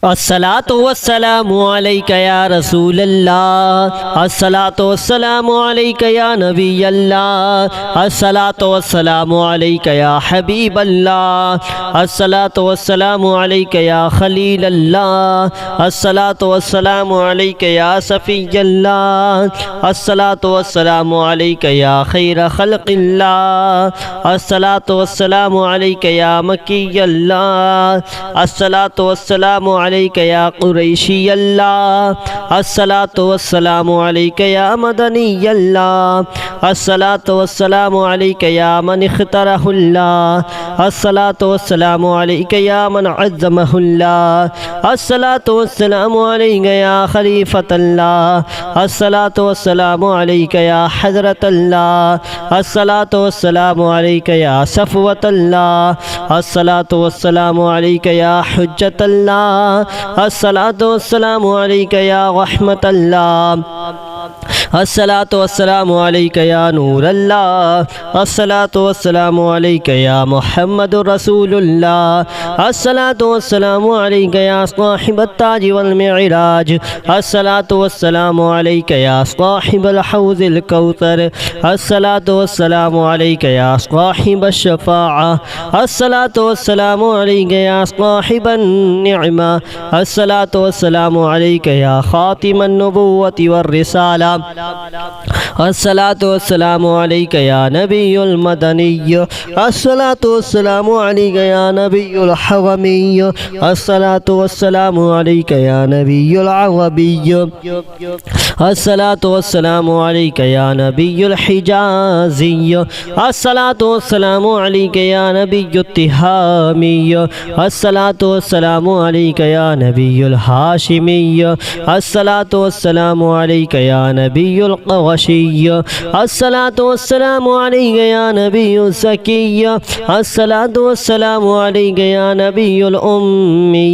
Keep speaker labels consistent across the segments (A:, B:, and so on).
A: अस्सलातु वस्सलामु अलैका या रसूल अल्लाह, अस्सलातु वस्सलामु अलैका या नबी अल्लाह, अस्सलातु वस्सलामु अलैका या हबीब अल्लाह, अस्सलातु वस्सलामु अलैका या खलील अल्लाह, अस्सलातु वस्सलामु अलैका या सफ़ी अल्लाह, अस्सलातु वस्सलामु अलैका या खैर खल्क़िल्लाह, अस्सलातु वस्सलामु अलैका या मक्की अल्लाह, अस्सलातु वस्सलामु अलैका या कुरैशी अल्लाह, अस्सलातु वस्सलामु अलैका या मदनी अल्लाह, अस्सलातु वस्सलामु अलैका या मन इख्तरहुल्लाह, अस्सलातु वस्सलामु अलैका या मन अज़्ज़महुल्लाह, अस्सलातु वस्सलामु अलैका या खलीफतल्लाह, अस्सलातु वस्सलामु अलैका या हज़रतल्लाह, अस्सलातु वस्सलामु अलैका या सफ़वतल्लाह, अस्सलातु वस्सलामु अलैका या हुज्जतल्लाह, अस्सलातु वस्सलामु अलैका या रहमतल्लाह, अस्सलातु वस्सलामु अलैका या नूर अल्लाह, अस्सलातु वस्सलामु अलैका या मुहम्मदुर रसूलुल्लाह, अस्सलातु वस्सलामु अलैका या साहिबत ताज वल मिअराज, अस्सलातु वस्सलामु अलैका या साहिबल हौज़िल कौसर, अस्सलातु वस्सलामु अलैका या साहिबश शफ़ाअ, अस्सलातु वस्सलामु अलैका या साहिबन निअमा, अस्सलातु वस्सलामु अलैका या खातिमन नबुव्वति वर रिसाला, अस्सलातु वस्सलामु अलैका या नबियुल मदनी, अस्सलातु वस्सलामु अलैका या नबियुल हवमी, अस्सलातु वस्सलामु अलैका या नबियुल अरबी, अस्सलातु वस्सलामु अलैका या नबियुल हिजाज़ी, अस्सलातु वस्सलामु अलैका या नबियुत तिहामी, अस्सलातु वस्सलामु अलैका या नबियुल हाशिमी, अस्सलातु वस्सलामु अलैका या नबियुल क़ुरैशी, अस्सलातु वस्सलामु अलैका या नबियुल ज़की, अस्सलातु वस्सलामु अलैका या नबियुल उम्मी,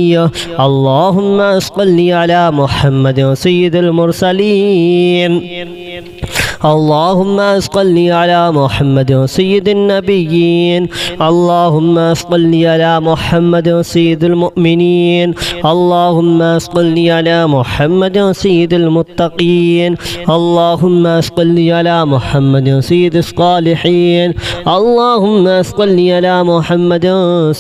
A: अल्लाहुम्मा सल्लि अला मुहम्मद सय्यिदिल मुरसलीन, अल्लाहुम्मा सल्लि अला मुहम्मद सय्यिदिन नबिय्यीन, अल्लाहुम्मा सल्लि अला मुहम्मद सय्यिदिल मुअमिनीन, अल्लाहुम्मा सल्लि अला मुहम्मद सय्यिदिल मुत्तक़ीन, अल्लाहुम्मा सल्लि अला मुहम्मद सय्यिदिस सालिहीन, अल्लाहुम्मा सल्लि अला मुहम्मद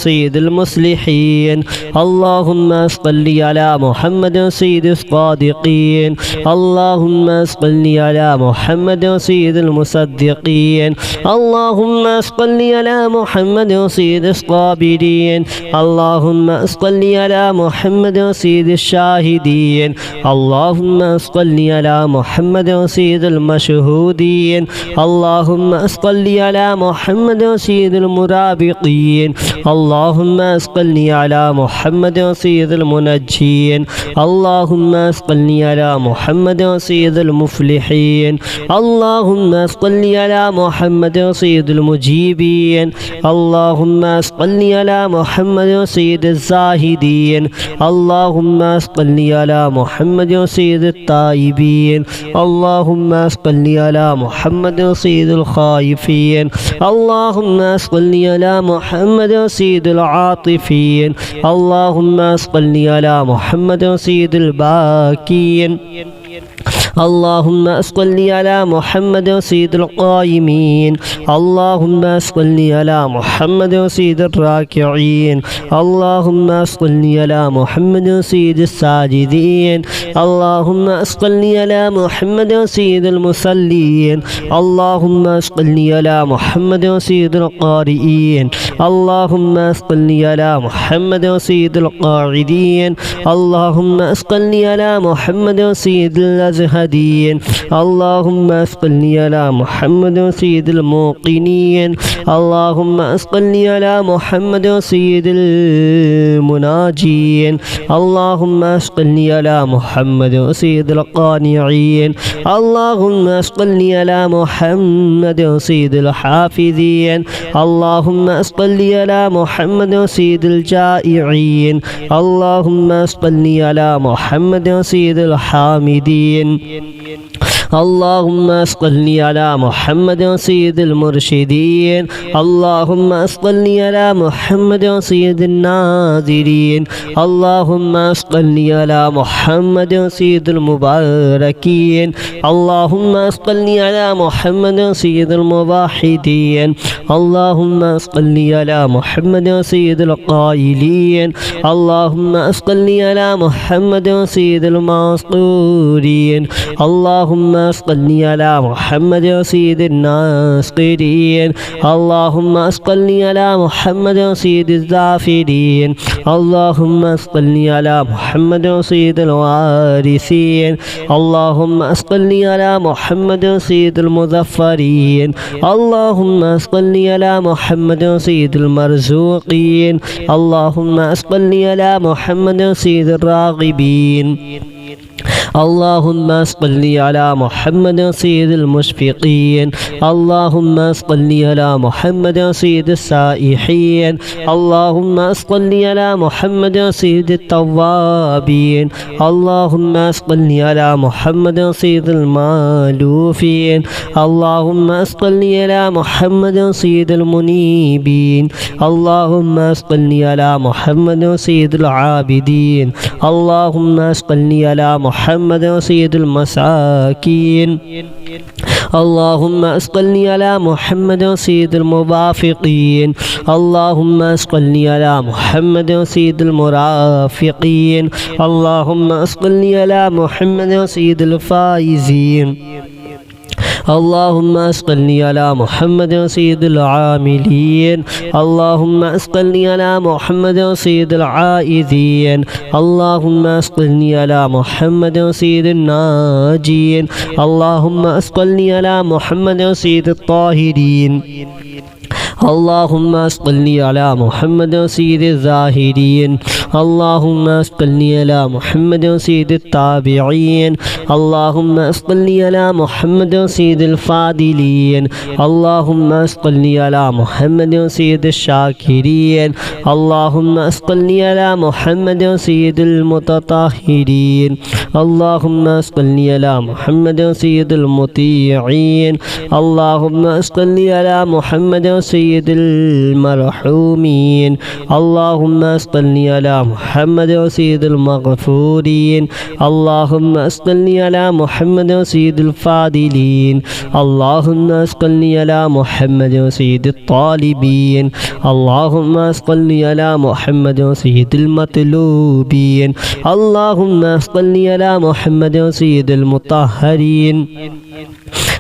A: सय्यिदिल मुस्लिहीन, अल्लाहुम्मा सल्लि अला मुहम्मद सय्यिदिस सादिक़ीन, अल्लाहुम्मा सल्लि अला मुहम्मद सय्यिदिल मुसद्दिक़ीन, अल्लाहुम्मा सल्लि अला मुहम्मद सय्यिदिस साबिरीन, अल्लाहुम्मा सल्लि अला मुहम्मद सय्यिदिश शाहिदीन, अल्लाहुम्मा सल्लि अला मुहम्मद सय्यिदिल मशहूदीन, अल्लाहुम्मा सल्लि अला मुहम्मद सय्यिदिल मुराबिक़ीन, अल्लाहुम्मा सल्लि अला मुहम्मद सय्यिदिल मुनज्जीन, अल्लाहुम्मा सल्लि अला मुहम्मद सय्यिदिल मुफ़्लिहीन, अल्लाहुम्मा सल्लि अला मुहम्मद सय्यिदिल मुजीबीन, अल्लाहुम्मा सल्लि अला मुहम्मद सय्यिदिज़ ज़ाहिदीन, अल्लाहुम्मा सल्लि अला मुहम्मद सय्यिदित ताइबीन, अल्लाहुम्मा सल्लि अला मुहम्मद सय्यिदिल खाइफीन, अल्लाहुम्मा सल्लि अला मुहम्मद सय्यिदिल आतिफीन, अल्लाहुम्मा सल्लि अला मुहम्मद सय्यिदिल बाकीन, अल्लाहुम्मा सल्लि अला मुहम्मद सय्यिदिल क़ाइमीन, अल्लाहुम्मा सल्लि अला मुहम्मद सय्यिदिर राकिईन, अल्लाहुम्मा सल्लि अला मुहम्मद सय्यिदिस साजिदीन, अल्लाहुम्मा सल्लि अला मुहम्मद सय्यिदिल मुसल्लीन, अल्लाहुम्मा सल्लि अला मुहम्मद सय्यिदिल क़ारिईन, अल्लाहुम्मा सल्लि अला मुहम्मद सय्यिदिल क़ाइदीन, अल्लाहुम्मा सल्लि अला मुहम्मद सय्यिदिल अज़हदीन, अल्लाहुम्मा सल्लि अला मुहम्मद सय्यिदिल मुक़िनीन, अल्लाहुम्मा सल्लि अला मुहम्मद सय्यिदिल मुनाजीन, अल्लाहुम्मा सल्लि अला मुहम्मद सय्यिदिल क़ानिईन, अल्लाहुम्मा सल्लि अला मुहम्मद सय्यिदिल हाफ़िज़ीन, अल्लाहुम्मा सल्लि अला मुहम्मद सय्यिदिल जाइईन, अल्लाहुम्मा सल्लि अला मुहम्मद सय्यिदिल हामिदीन, اللهم صل على محمد سيد المرشدين اللهم صل على محمد سيد الناظرين اللهم صل على محمد سيد المباركين اللهم صل على محمد سيد الموحدين اللهم صل على محمد سيد القائلين اللهم صل على محمد سيد المسطورين اللهم صل على محمد سيد الناصرين اللهم صل على محمد سيد الظافرين اللهم صل على محمد سيد الوارثين اللهم صل على محمد سيد المظفرين اللهم صل على محمد سيد المرزوقين اللهم صل على محمد سيد الراغبين اللهم صل على محمد سيد المشفقين اللهم صل على محمد سيد السائحين اللهم صل على محمد سيد التوابين اللهم صل على محمد سيد المالوفين اللهم صل على محمد سيد المنيبين اللهم صل على محمد سيد العابدين اللهم صل على محمد سيد المساكين اللهم صل على محمد سيد الموافقين اللهم صل على محمد سيد المرافقين اللهم صل على محمد سيد الفائزين اللهم صل على محمد سيد العاملين اللهم صل على محمد سيد العائذين اللهم صل على محمد سيد الناجين اللهم صل على محمد سيد الطاهرين اللهم صل على محمد سيد الزاهدين اللهم صل على محمد سيد التابعين اللهم صل على محمد سيد الفاضلين اللهم صل على محمد سيد الشاكرين اللهم صل على محمد سيد المتطهرين اللهم صل على محمد سيد المطيعين اللهم صل على محمد سيد المرحومين اللهم صل على محمد سيد المغفورين اللهم صل على محمد سيد الفاضلين اللهم صل على محمد سيد الطالبين اللهم صل على محمد سيد المطلوبين اللهم صل على محمد سيد المطهرين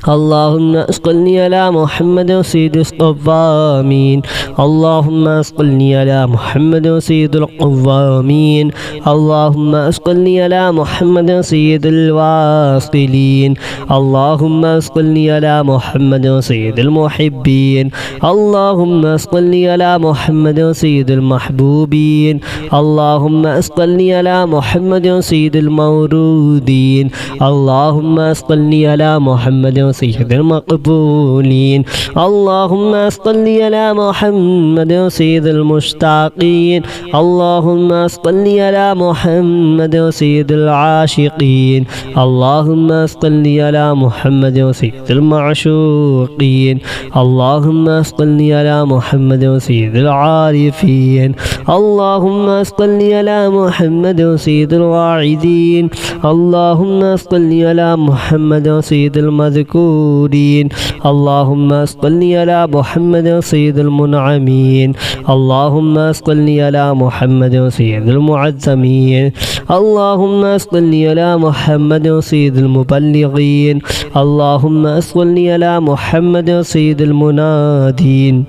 A: اللهم صل على محمد سيد الصوامين اللهم صل على محمد سيد القوامين اللهم صل على محمد سيد الواصلين اللهم صل على محمد سيد المحبين اللهم صل على محمد سيد المحبوبين اللهم صل على محمد سيد المورودين اللهم صل على محمد سيد المقبولين اللهم صل على محمد سيد المشتاقين اللهم صل على محمد سيد العاشقين اللهم صل على محمد سيد المعشوقين اللهم صل على محمد سيد العارفين اللهم صل على محمد سيد الواعدين اللهم صل على محمد سيد المذكورين اللهم صل على محمد سيد المنعمين اللهم صل على محمد سيد المعزمين اللهم صل على محمد سيد المبلغين اللهم صل على محمد سيد المنادين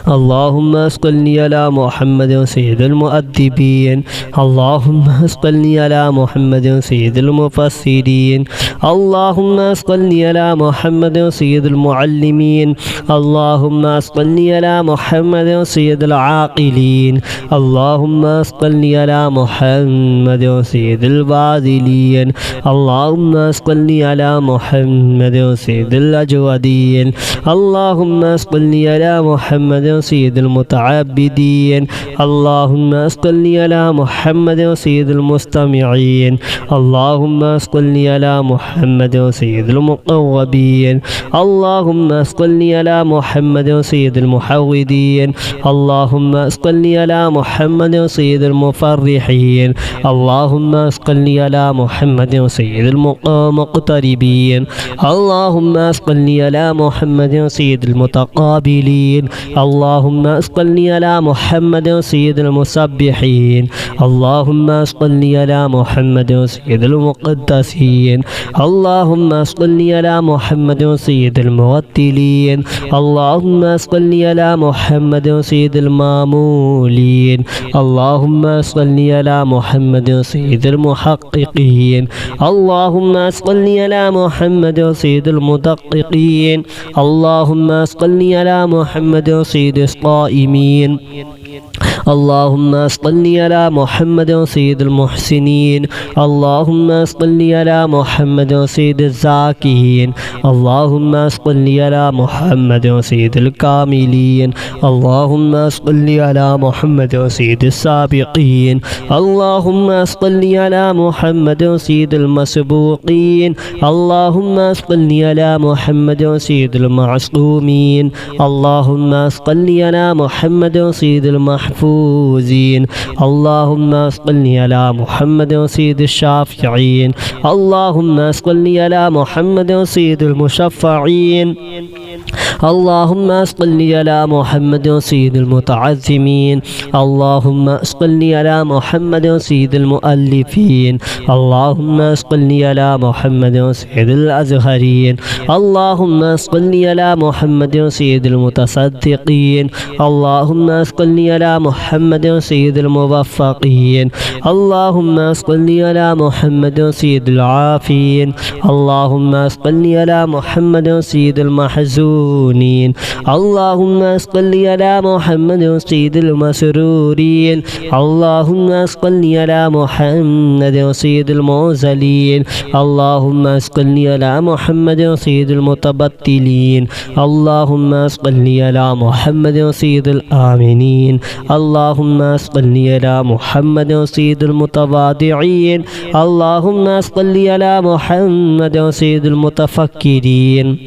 A: اللهم صل على محمد سيد المؤدبين اللهم صل على محمد سيد المفسرين اللهم صل على محمد سيد المعلمين اللهم صل على محمد سيد العاقلين اللهم صل على محمد سيد الباذلين اللهم صل على محمد سيد الأجودين اللهم صل على محمد سيد المتعبدين اللهم صل على محمد سيد المستمعين اللهم صل على محمد سيد المقربين اللهم صل على محمد سيد المحودين اللهم صل على محمد سيد المفرحين اللهم صل على محمد سيد المقتربين اللهم صل على محمد سيد المتقابلين اللهم صل على محمد سيد المسبحين اللهم صل على محمد سيد المقدسين اللهم صل على محمد سيد المرتلين اللهم صل على محمد سيد المامولين اللهم صل على محمد سيد المحققين اللهم صل على محمد سيد المدققين اللهم صل على محمد سيد الصائمين اللهم صل على محمد سيد المحسنين اللهم صل على محمد سيد الزاكين اللهم صل على محمد سيد الكاملين اللهم صل على محمد سيد السابقين اللهم صل على محمد سيد المسبوقين اللهم صل على محمد سيد المعصومين اللهم صل على محمد سيد المحفوظين اللهم صل على محمد سيد الشافعين اللهم صل على محمد سيد المشفعين اللهم صل على محمد سيد المتعظمين اللهم صل على محمد سيد المؤلفين اللهم صل على محمد سيد الأزهرين اللهم صل على محمد سيد المتصدقين اللهم صل على محمد سيد الموفقين اللهم صل على محمد سيد العافين اللهم صل على محمد سيد المحزونين اللهم صل على محمد سيد المسرورين اللهم صل على محمد سيد المعزلين اللهم صل على محمد سيد المتبتلين اللهم صل على محمد سيد الآمنين اللهم صل على محمد سيد المتواضعين اللهم صل على محمد سيد المتفكرين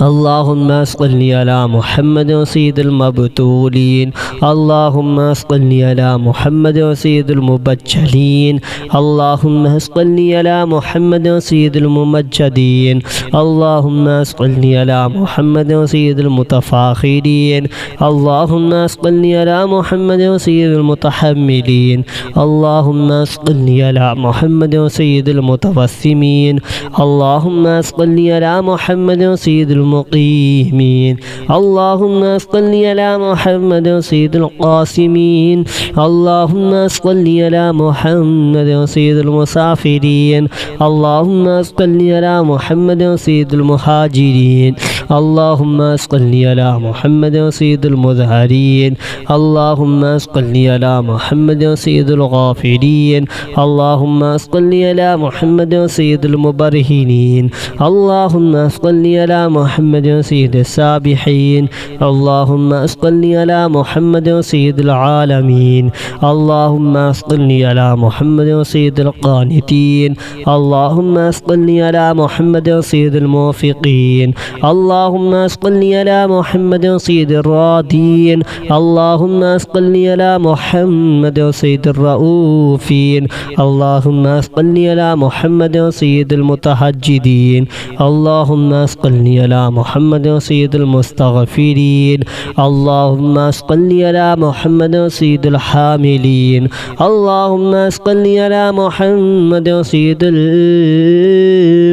A: اللهم صل على محمد سيد المبتولين اللهم صل على محمد سيد المبجلين اللهم صل على محمد سيد الممجدين اللهم صل على محمد سيد المتفاخرين اللهم صل على محمد سيد المتحملين اللهم صل على محمد سيد المتوسمين اللهم صل على محمد سيد المقيمين اللهم صل على محمد سيد القاسمين اللهم صل على محمد سيد المسافرين اللهم صل على محمد سيد المهاجرين اللهم صل على محمد سيد المظهرين اللهم صل على محمد سيد الغافلين اللهم صل على محمد سيد المبرهنين اللهم صل على محمد سيد السابحين اللهم صل على محمد سيد العالمين اللهم صل على محمد سيد القانتين اللهم صل على محمد سيد الموفقين اللهم صل على محمد سيد الراضين اللهم صل على محمد سيد الرؤوفين اللهم صل على محمد سيد المتهجدين اللهم صل على محمد سيد المستغفرين اللهم صل على محمد سيد الحاملين اللهم صل على محمد سيد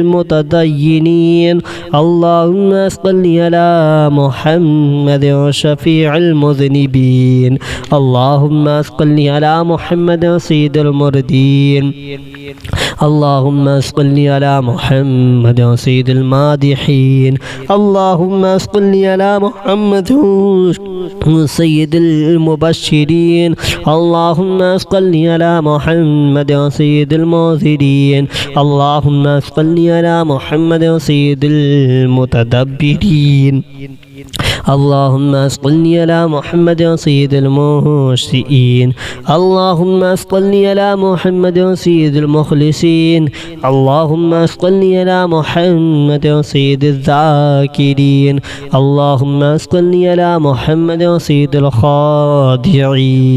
A: المتدينين اللهم صل على محمد شفيع المذنبين اللهم صل على محمد سيد المردين اللهم صل على محمد سيد المادحين اللهم صل على محمد سيد المبشرين اللهم صل على محمد سيد المنذرين اللهم صل على محمد سيد المتدبرين اللهم صل على محمد سيد المرسلين اللهم صل على محمد سيد المخلصين اللهم صل على محمد سيد الذاكرين اللهم صل على محمد سيد الخادعين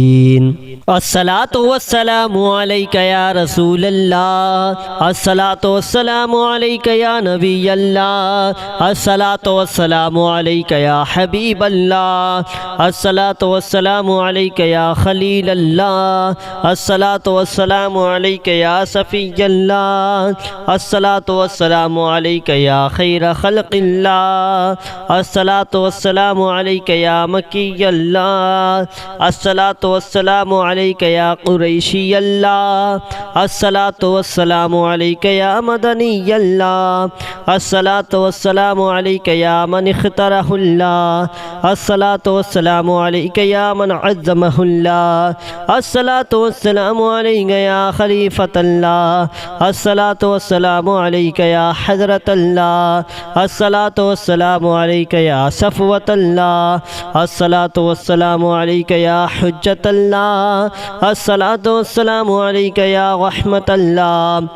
A: الصلاة والسلام عليك يا رسول الله الصلاة والسلام عليك يا نبي الله الصلاة والسلام عليك يا حبيب الله الصلاة والسلام عليك يا خليل الله الصلاة والسلام عليك يا صفي الله الصلاة والسلام عليك يا خير خلق الله الصلاة والسلام عليك يا مكي الله الصلاة والسلام عليك يا قريشي الله الصلاة والسلام عليك يا مدني الله الصلاة والسلام عليك يا من اختاره الله الصلاة والسلام عليك يا من عظمه الله الصلاة والسلام عليك يا خليفة الله الصلاة والسلام عليك يا حضرة الله الصلاة والسلام عليك يا صفوة الله الصلاة والسلام عليك يا حجة الله الصلاة والسلام عليك يا رحمة الله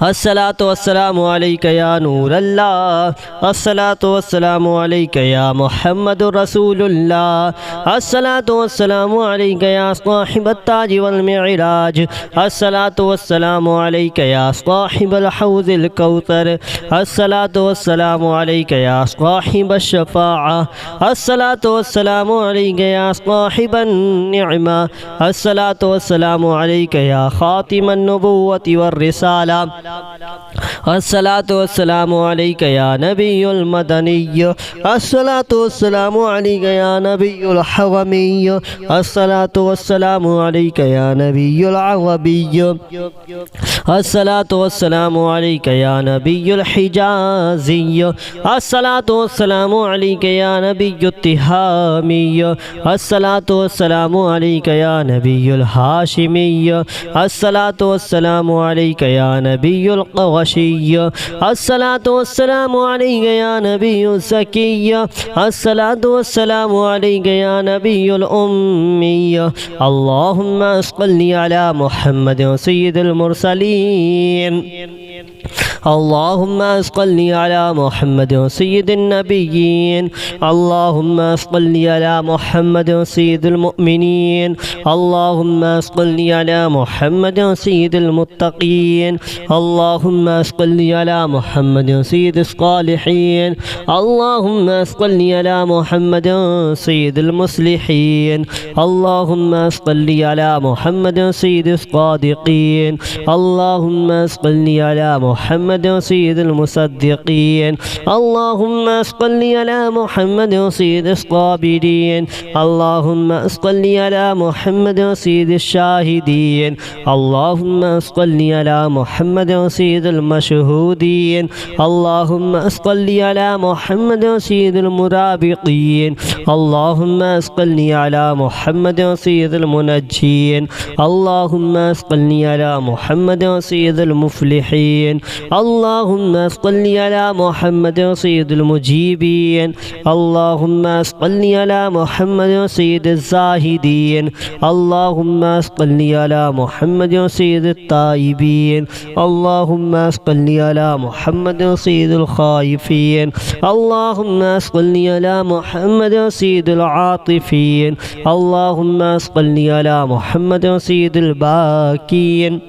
A: الصلاة والسلام عليك يا نور الله الصلاة والسلام عليك يا محمد رسول الله الصلاة والسلام عليك يا صاحب التاج والمعراج الصلاة والسلام عليك يا صاحب الحوض الكوثر الصلاة والسلام عليك يا صاحب الشفاعة الصلاة والسلام عليك يا صاحب النعمة الصلاة والسلام عليك يا خاتم النبوة والرسالة الصلاة والسلام عليك يا نبي المدني الصلاة والسلام عليك يا نبي الحرمي الصلاة والسلام عليك يا نبي العربي الصلاة والسلام عليك يا نبي الحجازي الصلاة والسلام عليك يا نبي التهامي الصلاة والسلام عليك يا نبي الهاشمي الصلاة والسلام عليك يا نبي القرشي الصلاة والسلام عليك يا نبي الزكي الصلاة والسلام عليك يا نبي الأمي اللهم صل على محمد سيد المرسلين اللهم صل على محمد سيد النبيين اللهم صل على محمد سيد المؤمنين اللهم صل على محمد سيد المتقين اللهم صل على محمد سيد الصالحين اللهم صل على محمد سيد المصلحين اللهم صل على محمد سيد الصادقين اللهم صل على محمد سيد المصدقين اللهم صل على محمد سيد الصابرين اللهم صل على محمد سيد الشاهدين اللهم صل على محمد سيد المشهودين اللهم صل على محمد سيد المرابطين اللهم صل على محمد سيد المنجين اللهم صل على محمد سيد المفلحين اللهم صل على محمد سيد المجيبين اللهم صل على محمد سيد الزاهدين اللهم صل على محمد سيد التائبين اللهم صل على محمد سيد الخائفين اللهم صل على محمد سيد العاطفين اللهم صل على محمد سيد الباكين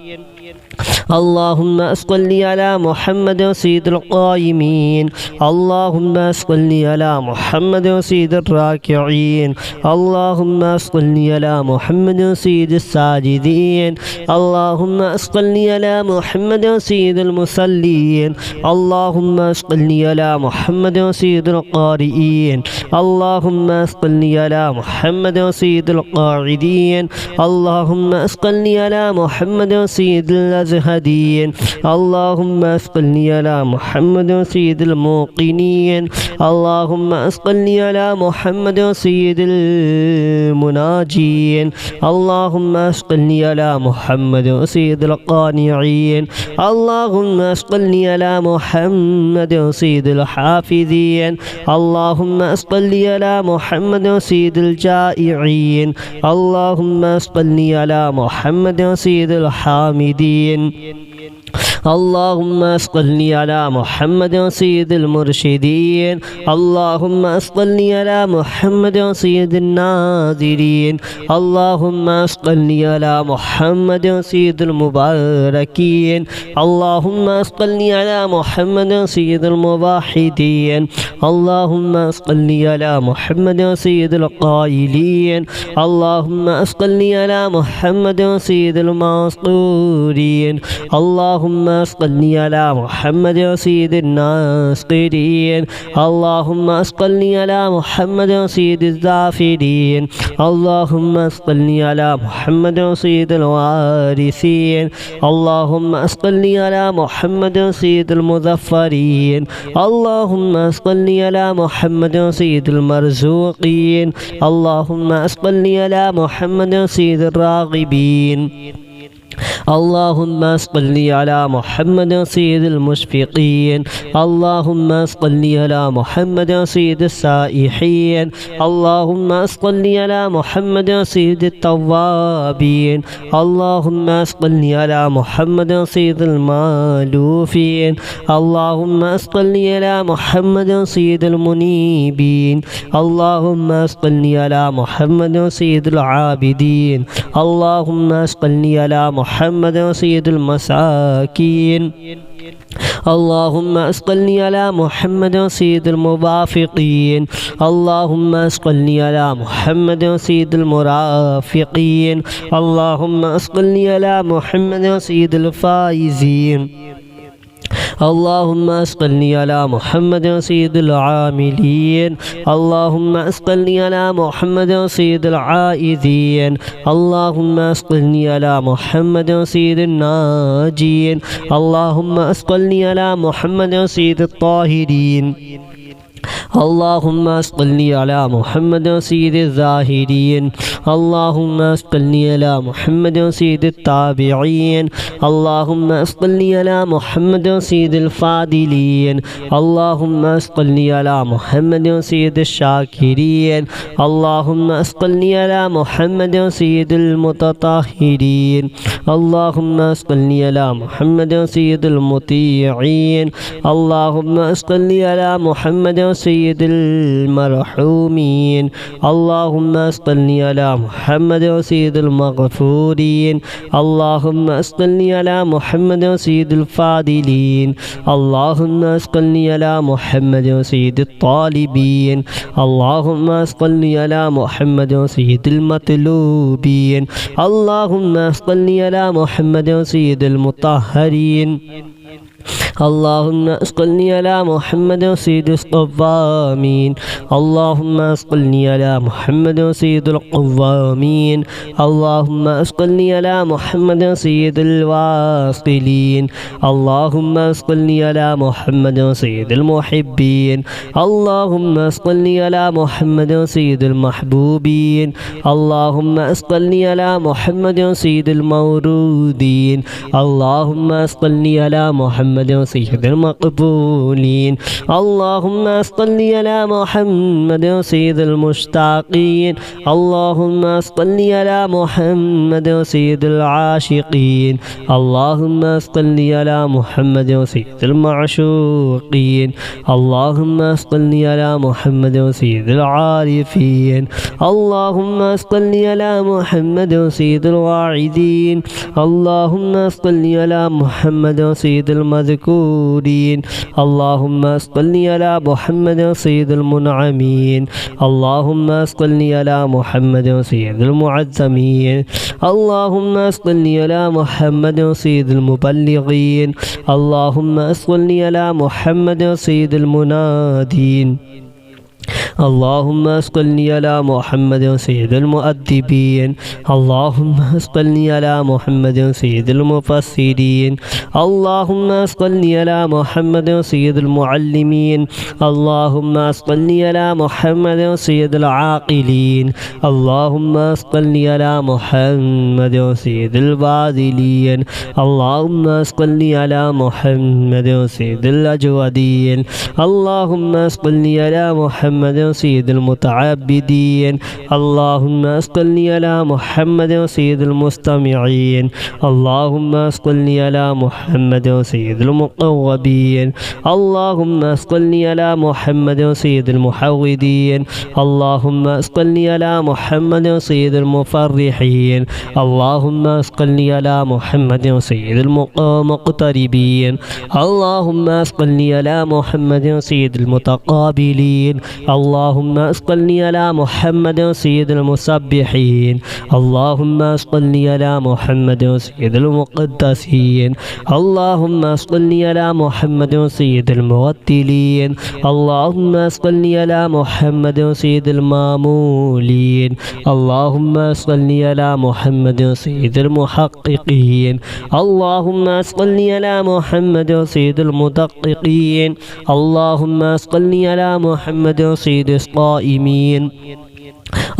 A: اللهم صل على محمد سيد القائمين اللهم صل على محمد سيد الراكعين اللهم صل على محمد سيد الساجدين اللهم صل على محمد سيد المصلين اللهم صل على محمد سيد القارئين اللهم صل على محمد سيد القاعدين اللهم صل على محمد سيد الأزهدين اللهم صل على محمد سيد الموقنين اللهم صل على محمد سيد المناجين اللهم صل على محمد سيد القانعين اللهم صل على محمد سيد الحافظين اللهم صل صل على محمد سيد الجائعين اللهم صل على محمد سيد الحامدين اللهم صل على محمد سيد المرشدين اللهم صل على محمد سيد الناظرين اللهم صل على محمد سيد المباركين اللهم صل على محمد سيد الموحدين اللهم صل على محمد سيد القائلين اللهم صل على محمد سيد المسطورين اللهم صل على محمد سيد الناصرين اللهم صل على محمد سيد الظافرين اللهم صل على محمد سيد الوارثين اللهم صل على محمد سيد المظفرين اللهم صل على محمد سيد المرزوقين اللهم صل على محمد سيد الراغبين اللهم صل على محمد سيد المشفقين اللهم صل على محمد سيد السائحين اللهم صل على محمد سيد التوابين اللهم صل على محمد سيد المالوفين اللهم صل على محمد سيد المنيبين اللهم صل على محمد سيد العابدين اللهم صل على محمد سيد المساكين اللهم صل على محمد سيد الموافقين اللهم صل على محمد سيد المرافقين اللهم صل على محمد سيد الفائزين اللهم صل على محمد سيد العاملين اللهم صل على محمد سيد العائذين اللهم صل على محمد سيد الناجين اللهم صل على محمد سيد الطاهرين اللهم صل على محمد سيد الزاهدين اللهم صل على محمد سيد التابعين اللهم صل على محمد سيد الفاضلين اللهم صل على محمد سيد الشاكرين اللهم صل على محمد سيد المتطهرين اللهم صل على محمد سيد المطيعين اللهم صل على محمد سيد المرحومين اللهم صل على محمد سيد المغفورين اللهم صل على محمد سيد الفاضلين اللهم صل على محمد سيد الطالبين اللهم صل على محمد سيد المطلوبين اللهم صل على محمد سيد المطهرين اللهم صل على محمد سيد الصوامين اللهم صل على محمد سيد القوامين اللهم صل على محمد سيد الواصلين اللهم صل على محمد سيد المحبين اللهم صل على محمد سيد المحبوبين اللهم صل على محمد سيد المورودين اللهم صل على محمد سيد المقبولين اللهم صل على محمد سيد المشتاقين اللهم صل على محمد سيد العاشقين اللهم صل على محمد سيد المعشوقين اللهم صل على محمد سيد العارفين اللهم صل على محمد سيد الواعدين اللهم صل على محمد سيد المذكورين اللهم صل على محمد سيد المنعمين اللهم صل على محمد سيد المعظمين اللهم صل على محمد سيد المبلغين اللهم صل على محمد سيد المنادين اللهم صل على محمد سيد المؤدبين اللهم صل على محمد سيد المفسرين اللهم صل على محمد سيد المعلمين اللهم صل على محمد سيد العاقلين اللهم صل على محمد سيد الباذلين اللهم صل على محمد سيد الأجودين اللهم صل على محمد سيد المتعبدين اللهم صل على محمد سيد المستمعين اللهم صل على محمد سيد المقربين اللهم صل على محمد سيد المحودين اللهم صل على محمد سيد المفرحين اللهم صل على محمد سيد المقتربين اللهم صل على محمد سيد المتقابلين اللهم صل على محمد سيد المسبحين اللهم صل على محمد سيد المقدسين اللهم صل على محمد سيد المرتلين اللهم صل على محمد سيد المامولين اللهم صل على محمد سيد المحققين اللهم صل على محمد سيد المدققين اللهم صل على محمد سيد الصائمين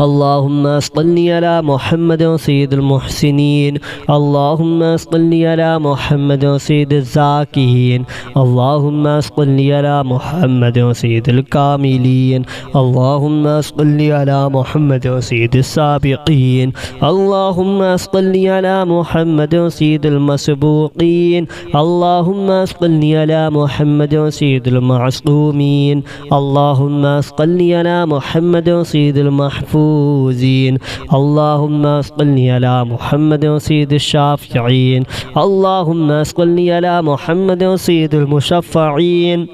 A: اللهم صل على محمد سيد المحسنين اللهم صل على محمد سيد الزاكين اللهم صل على محمد سيد الكاملين اللهم صل على محمد سيد السابقين اللهم صل على محمد سيد المسبوقين اللهم صل على محمد سيد المعصومين اللهم صل على محمد سيد المحفوظين اللهم صل على محمد سيد الشافعين اللهم صل على محمد سيد المشفعين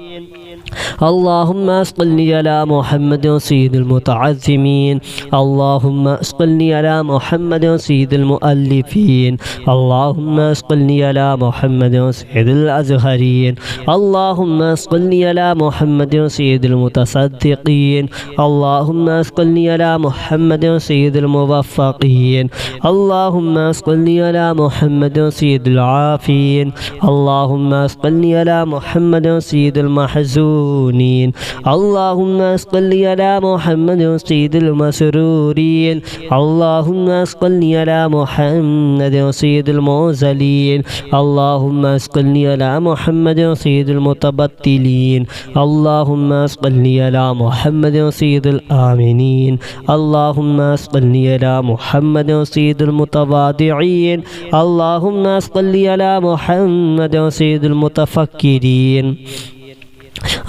A: اللهم صل على محمد سيد المتعظمين اللهم صل على محمد سيد المؤلفين اللهم صل على محمد سيد الأزهرين اللهم صل على محمد سيد المتصدقين اللهم صل على محمد سيد الموفقين اللهم صل على محمد سيد العافين اللهم صل على محمد سيد المحزون اللهم صل على محمد سيد المسرورين اللهم صل على محمد سيد المرسلين اللهم صل على محمد سيد المتبتلين اللهم صل على محمد سيد الآمنين اللهم صل على محمد سيد المتواضعين اللهم صل على محمد سيد المتفكرين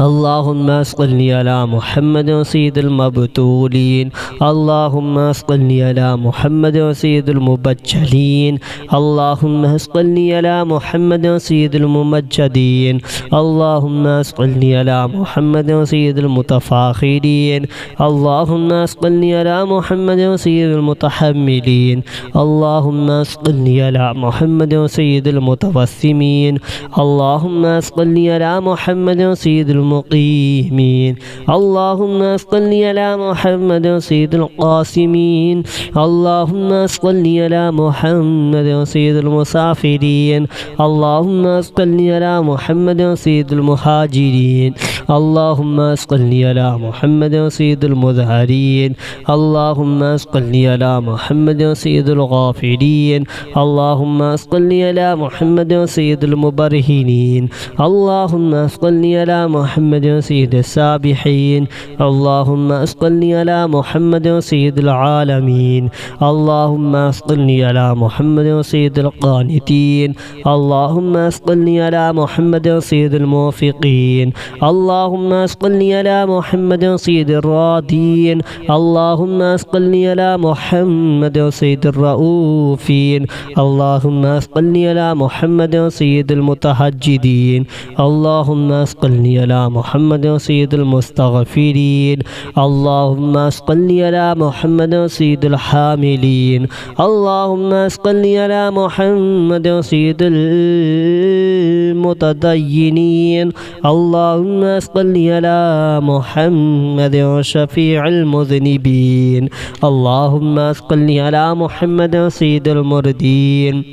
A: اللهم صل على محمد سيد المبتولين اللهم صل على محمد سيد المبجلين اللهم صل على محمد سيد الممجدين اللهم صل على محمد سيد المتفاخرين اللهم صل على محمد سيد المتحملين اللهم صل على محمد سيد المتوسمين اللهم صل على محمد سيد المقيمين اللهم صل على محمد سيد القاسمين اللهم صل على محمد سيد المسافرين اللهم صل على محمد سيد المهاجرين اللهم صل على محمد سيد المظهرين اللهم صل على محمد سيد الغافلين اللهم صل على محمد سيد المبرهنين اللهم صل على محمد سيد السابحين اللهم صل على محمد سيد العالمين اللهم صل على محمد سيد القانتين اللهم صل على محمد سيد الموفقين اللهم صل على محمد سيد الراضين اللهم صل على محمد سيد الرؤوفين اللهم صل على محمد سيد المتهجدين اللهم صل على محمد سيد المستغفرين اللهم صل على محمد سيد الحاملين اللهم صل على محمد سيد المتدينين اللهم صل على محمد شفيع المذنبين اللهم صل على محمد سيد المردين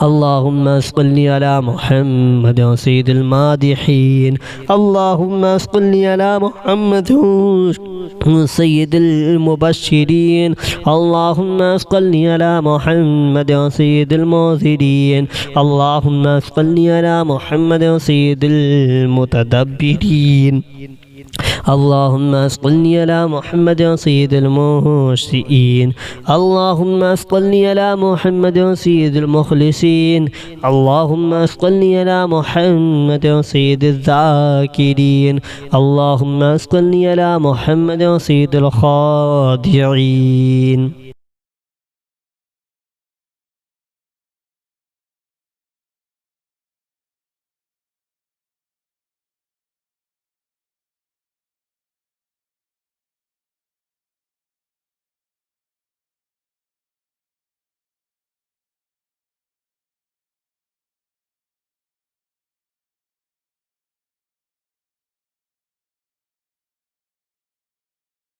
A: اللهم صل على محمد سيد المادحين اللهم صل على محمد سيد المبشرين اللهم صل على محمد سيد المنذرين اللهم صل على محمد سيد المتدبرين اللهم صل على محمد سيد المرسلين. اللهم صل على محمد سيد المخلصين. اللهم صل على محمد سيد الذاكرين. اللهم صل على محمد سيد الخادعين.